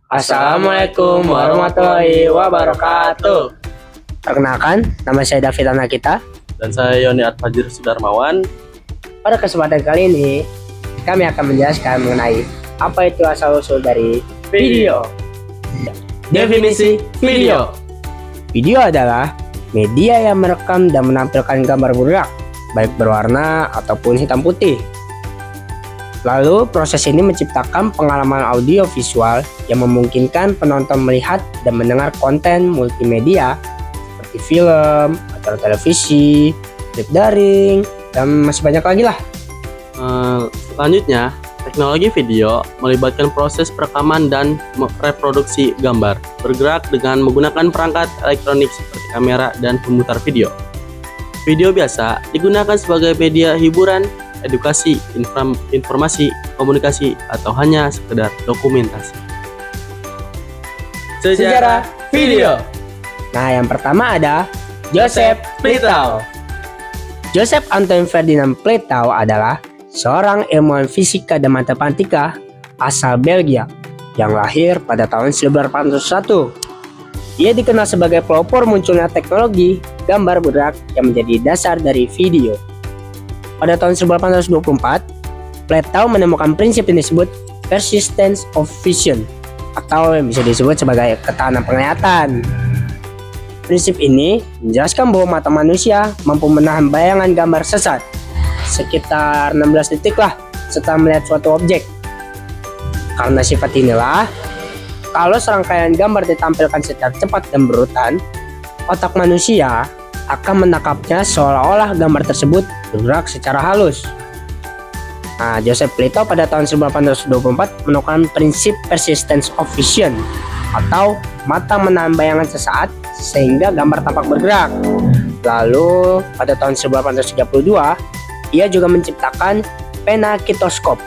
Assalamualaikum warahmatullahi wabarakatuh. Perkenalkan, nama saya David Anakita. Dan saya Yoni Atfajir Sudarmawan. Pada kesempatan kali ini, kami akan menjelaskan mengenai apa itu asal-usul dari video. Definisi video. Video adalah media yang merekam dan menampilkan gambar bergerak, baik berwarna ataupun hitam putih. Lalu, proses ini menciptakan pengalaman audio visual yang memungkinkan penonton melihat dan mendengar konten multimedia seperti film, acara televisi, klip daring, dan masih banyak lagi lah. Selanjutnya, teknologi video melibatkan proses perekaman dan reproduksi gambar bergerak dengan menggunakan perangkat elektronik seperti kamera dan pemutar video. Video biasa digunakan sebagai media hiburan, edukasi, informasi, komunikasi, atau hanya sekedar dokumentasi. Sejarah video. Nah, yang pertama ada Joseph Plato. Joseph Anton Ferdinand Plato adalah seorang ilmuwan fisika dan matematika asal Belgia yang lahir pada tahun 1801. Ia dikenal sebagai pelopor munculnya teknologi gambar bergerak yang menjadi dasar dari video. Pada tahun 1824, Plato menemukan prinsip yang disebut persistence of vision atau yang bisa disebut sebagai ketahanan penglihatan. Prinsip ini menjelaskan bahwa mata manusia mampu menahan bayangan gambar sesat sekitar 16 detik lah setelah melihat suatu objek. Karena sifat inilah, kalau serangkaian gambar ditampilkan secara cepat dan berurutan, otak manusia akan menangkapnya seolah-olah gambar tersebut bergerak secara halus. Nah, Joseph Plato pada tahun 1824 menemukan prinsip persistence of vision atau mata menahan bayangan sesaat sehingga gambar tampak bergerak. Lalu pada tahun 1832 ia juga menciptakan pena kitoskop.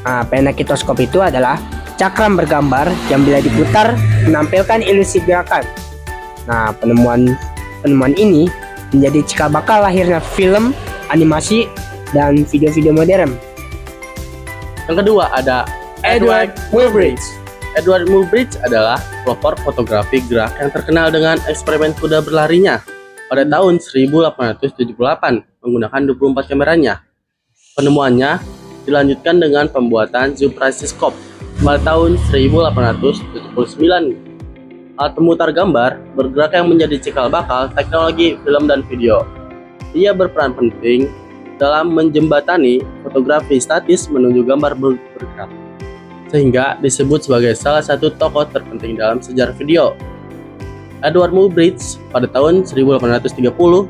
Nah, pena kitoskop itu adalah cakram bergambar yang bila diputar menampilkan ilusi gerakan. Nah, penemuan ini menjadi cikal bakal lahirnya film, animasi, dan video-video modern. Yang kedua ada Edward Muybridge. Edward Muybridge adalah pelopor fotografi gerak yang terkenal dengan eksperimen kuda berlarinya pada tahun 1878 menggunakan 24 kameranya. Penemuannya dilanjutkan dengan pembuatan zoom prisoscope pada tahun 1879. Alat pemutar gambar bergerak yang menjadi cikal bakal teknologi film dan video. Ia berperan penting dalam menjembatani fotografi statis menuju gambar bergerak, sehingga disebut sebagai salah satu tokoh terpenting dalam sejarah video. Edward Muybridge pada tahun 1830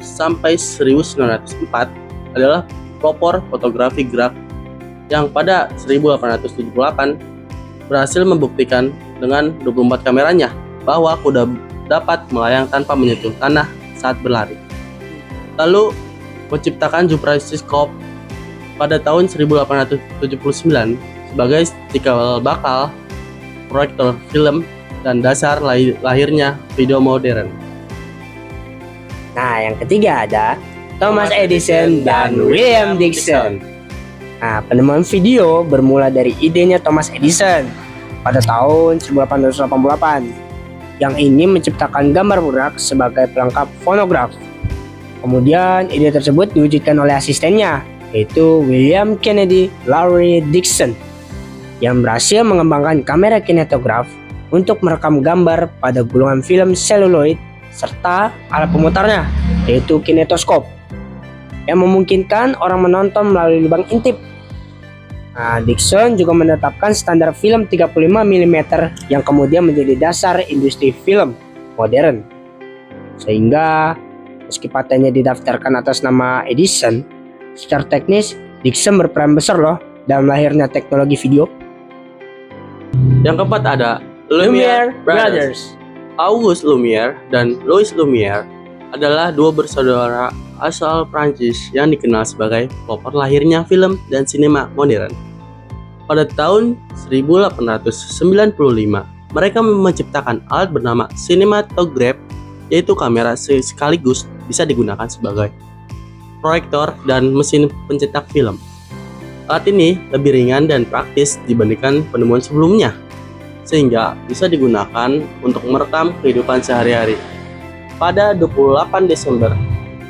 sampai 1904 adalah pelopor fotografi gerak yang pada 1878 berhasil membuktikan dengan 24 kameranya bahwa kuda dapat melayang tanpa menyentuh tanah saat berlari. Lalu menciptakan zoom prisoscope pada tahun 1879 sebagai cikal bakal proyektor film dan dasar lahirnya video modern. Nah, yang ketiga ada Thomas Edison dan William Dickson. Nah, penemuan video bermula dari idenya Thomas Edison pada tahun 1888. Yang ini menciptakan gambar bergerak sebagai pelengkap fonograf. Kemudian ide tersebut diwujudkan oleh asistennya, yaitu William Kennedy Lowry Dickson, yang berhasil mengembangkan kamera kinetograf untuk merekam gambar pada gulungan film seluloid serta alat pemutarnya, yaitu kinetoskop, yang memungkinkan orang menonton melalui lubang intip. Nah, Dickson juga menetapkan standar film 35 mm yang kemudian menjadi dasar industri film modern. Sehingga meski patennya didaftarkan atas nama Edison, secara teknis Dickson berperan besar loh dalam lahirnya teknologi video. Yang keempat ada Lumiere Brothers. Auguste Lumiere dan Louis Lumiere adalah dua bersaudara asal Prancis yang dikenal sebagai pelopor lahirnya film dan sinema modern. Pada tahun 1895, mereka menciptakan alat bernama cinematograph, yaitu kamera sekaligus bisa digunakan sebagai proyektor dan mesin pencetak film. Alat ini lebih ringan dan praktis dibandingkan penemuan sebelumnya. sehingga bisa digunakan untuk merekam kehidupan sehari-hari. Pada 28 Desember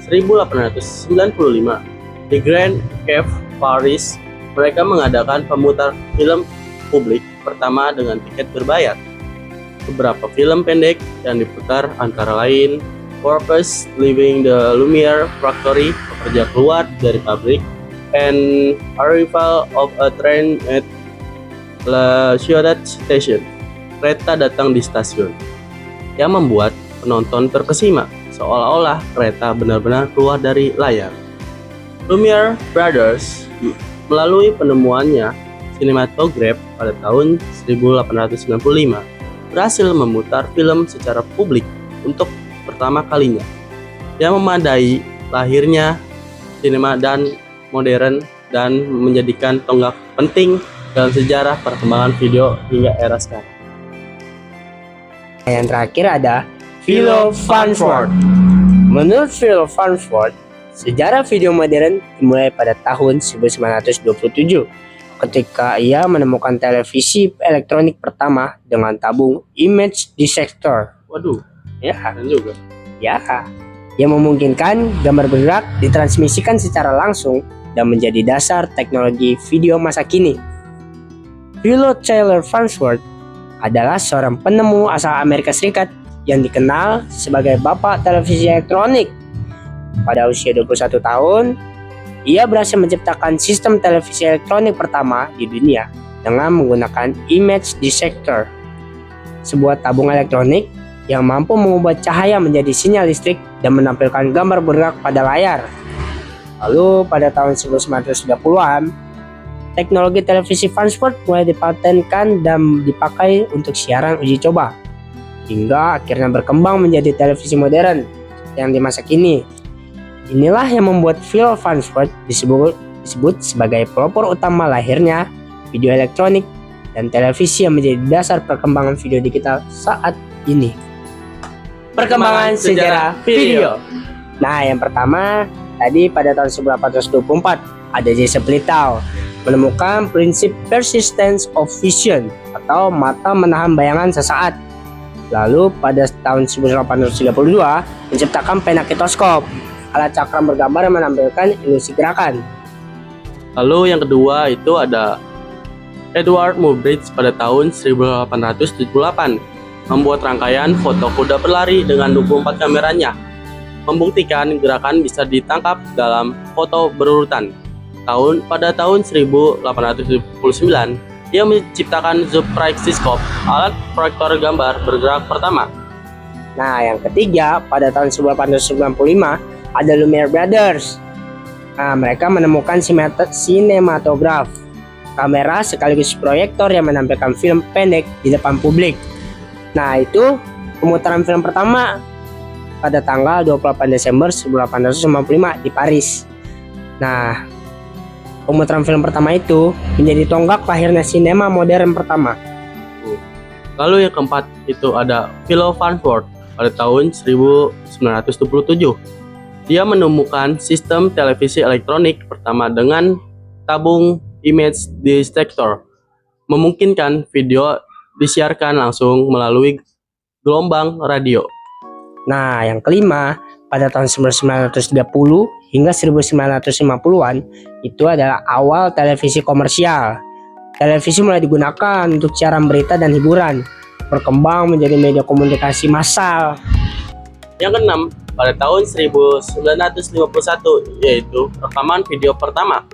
1895 di Grand Cave, Paris, mereka mengadakan pemutar film publik pertama dengan tiket berbayar. Beberapa film pendek yang diputar antara lain Purpose, Leaving the Lumiere Factory, pekerja keluar dari pabrik, and Arrival of a Train at La Ciotat Station, kereta datang di stasiun, yang membuat penonton terkesima seolah-olah kereta benar-benar keluar dari layar. Lumiere Brothers melalui penemuannya sinematograf pada tahun 1895 berhasil memutar film secara publik untuk pertama kalinya, yang memadai lahirnya sinema dan modern dan menjadikan tonggak penting dalam sejarah perkembangan video hingga era sekarang. Yang terakhir ada Philo Farnsworth. Menurut Philo Farnsworth, sejarah video modern dimulai pada tahun 1927 ketika ia menemukan televisi elektronik pertama dengan tabung image detector. Waduh, Ya, keren juga. ya, yang memungkinkan gambar bergerak ditransmisikan secara langsung dan menjadi dasar teknologi video masa kini. Philo Taylor Farnsworth adalah seorang penemu asal Amerika Serikat yang dikenal sebagai bapak televisi elektronik. Pada usia 21 tahun, ia berhasil menciptakan sistem televisi elektronik pertama di dunia dengan menggunakan image detector, sebuah tabung elektronik yang mampu mengubah cahaya menjadi sinyal listrik dan menampilkan gambar bergerak pada layar. Lalu pada tahun 1930-an, teknologi televisi Farnsworth mulai dipatenkan dan dipakai untuk siaran uji coba, hingga akhirnya berkembang menjadi televisi modern yang di masa kini. Inilah yang membuat Philo Farnsworth disebut sebagai pelopor utama lahirnya video elektronik dan televisi yang menjadi dasar perkembangan video digital saat ini. Perkembangan sejarah video. Nah, yang pertama tadi pada tahun 1824 ada Joseph Litow menemukan prinsip persistence of vision atau mata menahan bayangan sesaat. Lalu pada tahun 1832 menciptakan pena kitoskop, alat cakram bergambar yang menampilkan ilusi gerakan. Lalu yang kedua itu ada Edward Muybridge pada tahun 1878 membuat rangkaian foto kuda berlari dengan 24 kameranya, membuktikan gerakan bisa ditangkap dalam foto berurutan. Pada tahun 1879, ia menciptakan Zoom-Praxiscope, alat proyektor gambar bergerak pertama. Nah, yang ketiga pada tahun 1895 ada Lumiere Brothers. Nah, mereka menemukan sinematograf, kamera sekaligus proyektor yang menampilkan film pendek di depan publik. Nah, itu pemutaran film pertama pada tanggal 28 Desember 1895 di Paris. Nah, pemutaran film pertama itu menjadi tonggak lahirnya sinema modern pertama. Lalu yang keempat itu ada Philo Farnsworth pada tahun 1927. Dia menemukan sistem televisi elektronik pertama dengan tabung image detector, memungkinkan video disiarkan langsung melalui gelombang radio. Nah, yang kelima pada tahun 1930 hingga 1950-an itu adalah awal televisi komersial. Televisi mulai digunakan untuk siaran berita dan hiburan, berkembang menjadi media komunikasi massal. Yang keenam pada tahun 1951 yaitu rekaman video pertama.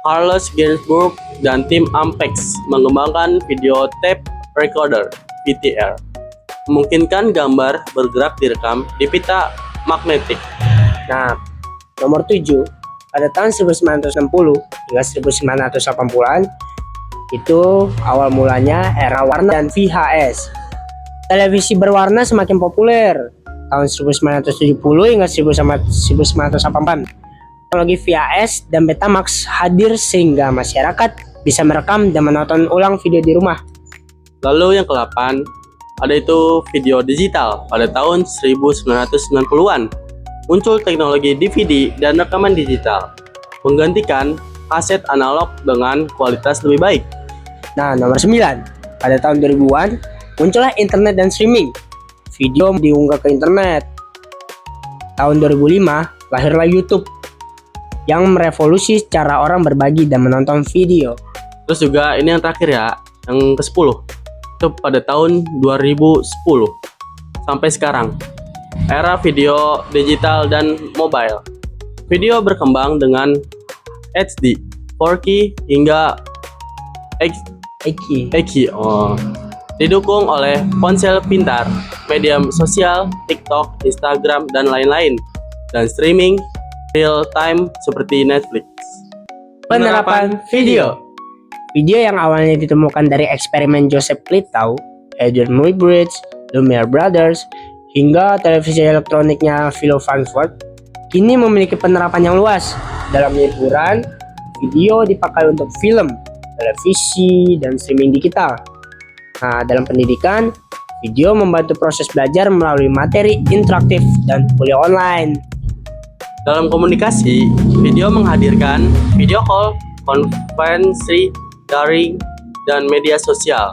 Carlos Ginzburg dan tim Ampex mengembangkan video tape recorder VTR, memungkinkan gambar bergerak direkam di pita magnetik. Nah, nomor 7 pada tahun 1960 hingga 1980-an itu awal mulanya era warna dan VHS. Televisi berwarna semakin populer tahun 1970 hingga 1984. Teknologi VHS dan Betamax hadir sehingga masyarakat bisa merekam dan menonton ulang video di rumah. Lalu yang ke-8 ada itu video digital pada tahun 1990-an. Muncul teknologi DVD dan rekaman digital, menggantikan kaset analog dengan kualitas lebih baik. Nah, nomor 9 pada tahun 2000-an, muncullah internet dan streaming. Video diunggah ke internet. Tahun 2005, lahirlah YouTube yang merevolusi cara orang berbagi dan menonton video. Terus juga ini yang terakhir ya, yang ke-10. Itu pada tahun 2010 sampai sekarang. Era video digital dan mobile. Video berkembang dengan HD, 4K hingga Eki. Didukung oleh ponsel pintar, media sosial, TikTok, Instagram, dan lain-lain, dan streaming real time seperti Netflix. Penerapan video. Video yang awalnya ditemukan dari eksperimen Joseph Litow, Adrian Muybridge, Lumiere Brothers, hingga televisi elektroniknya Philo Farnsworth, kini memiliki penerapan yang luas. Dalam hiburan, video dipakai untuk film, televisi, dan streaming digital. Nah, dalam pendidikan, video membantu proses belajar melalui materi interaktif dan kuliah online. Dalam komunikasi, video menghadirkan video call, konferensi, daring, dan media sosial.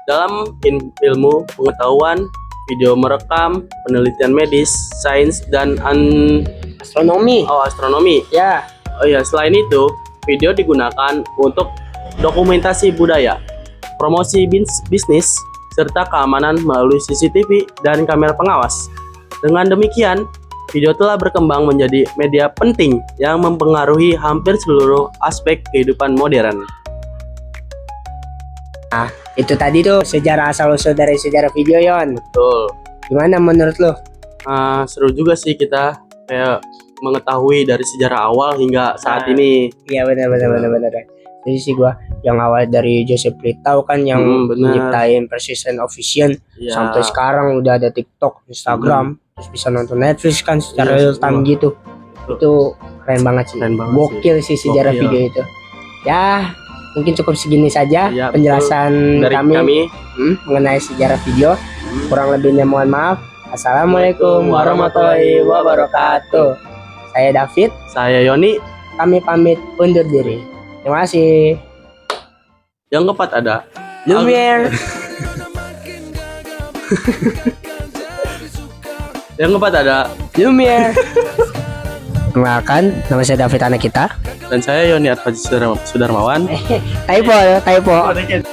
Dalam ilmu pengetahuan, video merekam penelitian medis, sains, dan astronomi. Ya, Selain itu, video digunakan untuk dokumentasi budaya, promosi bisnis, serta keamanan melalui CCTV dan kamera pengawas. Dengan demikian, video telah berkembang menjadi media penting yang mempengaruhi hampir seluruh aspek kehidupan modern. nah itu tadi tuh sejarah asal-usul dari sejarah video, Yon. Betul. Gimana menurut lo? Seru juga sih kita kayak mengetahui dari sejarah awal hingga saat ini. Iya benar. Jadi sih gua yang awal dari Joseph Litow kan yang bener. nyiptain Persistent Official Ya. sampai sekarang udah ada TikTok, Instagram, terus bisa nonton Netflix kan secara Iya, real time betul. gitu. Itu keren banget sih. Keren banget Gokil sih sejarah Gokil. video itu. Ya, mungkin cukup segini saja Iya, penjelasan Dari kami mengenai sejarah video. Kurang lebihnya mohon maaf. Assalamualaikum warahmatullahi wabarakatuh. Saya David, Saya Yoni. kami pamit undur diri. Terima kasih. Yang keempat ada Lumiere. Yang keempat ada Lumiere. Kenalkan, nama saya David anak kita. dan saya Yoni Arfaji Sudarmawan. Typo. Oh, dikit.